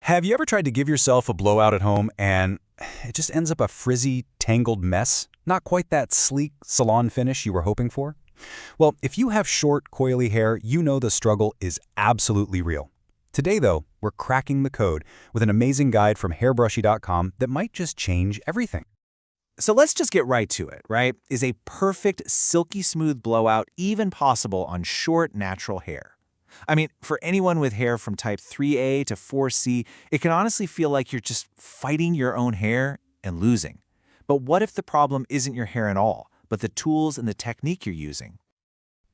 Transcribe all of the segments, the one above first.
Have you ever tried to give yourself a blowout at home and it just ends up a frizzy, tangled mess? Not quite that sleek salon finish you were hoping for? Well, if you have short, coily hair, you know the struggle is absolutely real. Today, though, we're cracking the code with an amazing guide from HairBrushy.com that might just change everything. So let's just get right to it, right? Is a perfect, silky smooth blowout even possible on short, natural hair? I mean, for anyone with hair from type 3A to 4C, it can honestly feel like you're just fighting your own hair and losing. But what if the problem isn't your hair at all, but the tools and the technique you're using?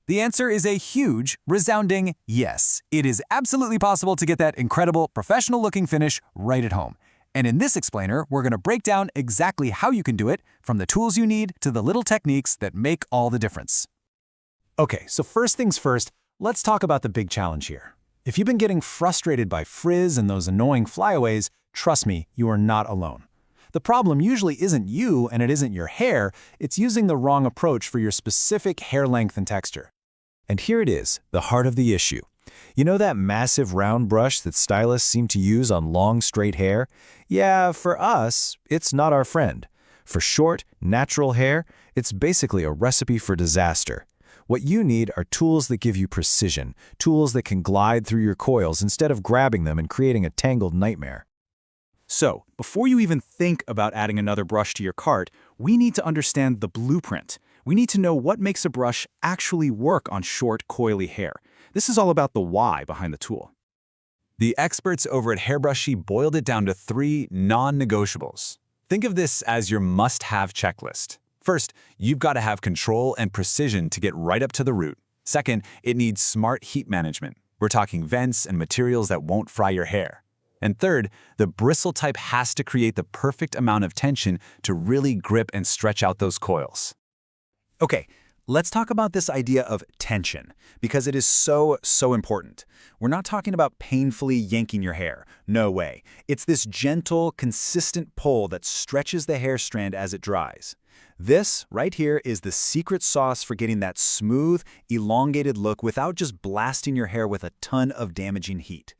The answer is a huge, resounding yes. It is absolutely possible to get that incredible, professional-looking finish right at home. And in this explainer, we're going to break down exactly how you can do it, from the tools you need to the little techniques that make all the difference. Okay, so first things first, let's talk about the big challenge here. If you've been getting frustrated by frizz and those annoying flyaways, trust me, you are not alone. The problem usually isn't you and it isn't your hair, it's using the wrong approach for your specific hair length and texture. And here it is, the heart of the issue. You know that massive round brush that stylists seem to use on long, straight hair? Yeah, for us, it's not our friend. For short, natural hair, it's basically a recipe for disaster. What you need are tools that give you precision, tools that can glide through your coils instead of grabbing them and creating a tangled nightmare. So, before you even think about adding another brush to your cart, we need to understand the blueprint. We need to know what makes a brush actually work on short, coily hair. This is all about the why behind the tool. The experts over at HairBrushy boiled it down to 3 non-negotiables. Think of this as your must-have checklist. First, you've got to have control and precision to get right up to the root. Second, it needs smart heat management. We're talking vents and materials that won't fry your hair. And third, the bristle type has to create the perfect amount of tension to really grip and stretch out those coils. Okay, let's talk about this idea of tension, because it is so important. We're not talking about painfully yanking your hair. No way. It's this gentle, consistent pull that stretches the hair strand as it dries. This, right here, is the secret sauce for getting that smooth, elongated look without just blasting your hair with a ton of damaging heat.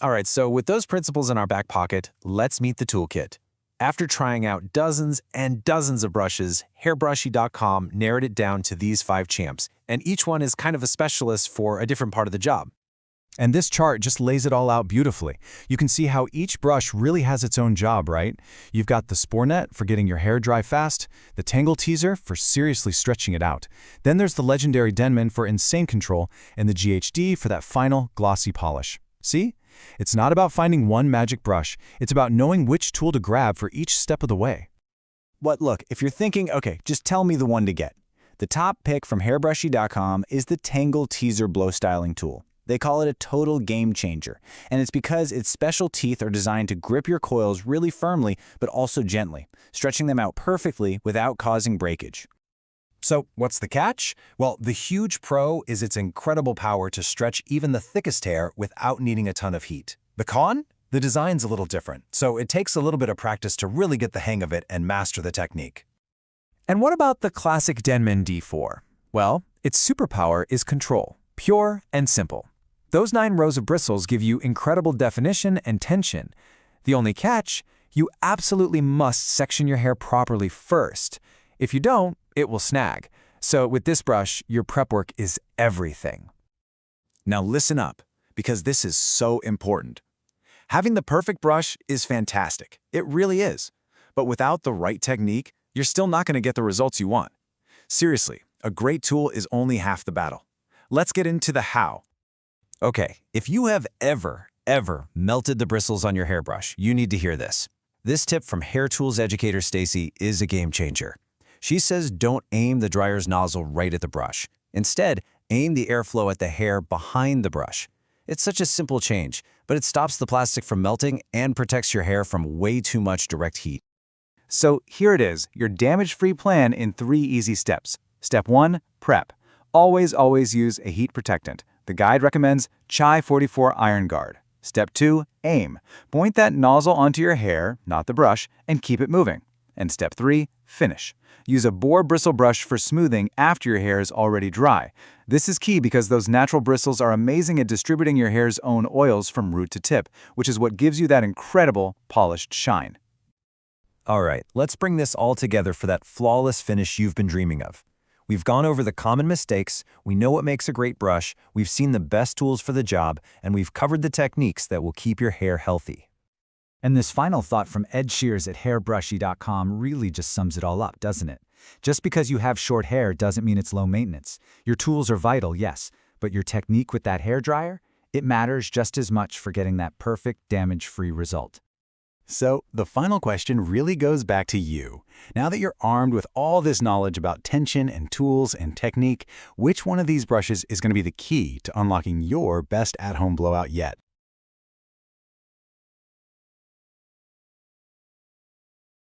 All right, so with those principles in our back pocket, let's meet the toolkit. After trying out dozens and dozens of brushes, HairBrushy.com narrowed it down to these 5 champs, and each one is kind of a specialist for a different part of the job. And this chart just lays it all out beautifully. You can see how each brush really has its own job, right? You've got the Spore Net for getting your hair dry fast, the Tangle Teaser for seriously stretching it out. Then there's the legendary Denman for insane control, and the GHD for that final glossy polish. See? It's not about finding one magic brush. It's about knowing which tool to grab for each step of the way. Look, if you're thinking, okay, just tell me the one to get. The top pick from HairBrushy.com is the Tangle Teaser Blow Styling Tool. They call it a total game changer, and it's because its special teeth are designed to grip your coils really firmly but also gently, stretching them out perfectly without causing breakage. So what's the catch? Well, the huge pro is its incredible power to stretch even the thickest hair without needing a ton of heat. The con? The design's a little different, so it takes a little bit of practice to really get the hang of it and master the technique. And what about the classic Denman D4? Well, its superpower is control, pure and simple. Those 9 rows of bristles give you incredible definition and tension. The only catch? You absolutely must section your hair properly first. If you don't, it will snag. So with this brush, your prep work is everything. Now listen up, because this is so important. Having the perfect brush is fantastic. It really is. But without the right technique, you're still not going to get the results you want. Seriously, a great tool is only half the battle. Let's get into the how. Okay, if you have ever melted the bristles on your hairbrush, you need to hear this. This tip from Hair Tools educator Stacy is a game changer. She says don't aim the dryer's nozzle right at the brush. Instead, aim the airflow at the hair behind the brush. It's such a simple change, but it stops the plastic from melting and protects your hair from way too much direct heat. So here it is, your damage-free plan in 3 easy steps. Step 1, prep. Always use a heat protectant. The guide recommends Chai 44 Iron Guard. Step 2, aim. Point that nozzle onto your hair, not the brush, and keep it moving. And step 3, Finish. Use a boar bristle brush for smoothing after your hair is already dry. This is key because those natural bristles are amazing at distributing your hair's own oils from root to tip, which is what gives you that incredible polished shine. All right, let's bring this all together for that flawless finish you've been dreaming of. We've gone over the common mistakes, we know what makes a great brush, we've seen the best tools for the job, and we've covered the techniques that will keep your hair healthy. And this final thought from Ed Shears at HairBrushy.com really just sums it all up, doesn't it? Just because you have short hair doesn't mean it's low maintenance. Your tools are vital, yes, but your technique with that hairdryer, it matters just as much for getting that perfect, damage-free result. So, the final question really goes back to you. Now that you're armed with all this knowledge about tension and tools and technique, which one of these brushes is going to be the key to unlocking your best at-home blowout yet?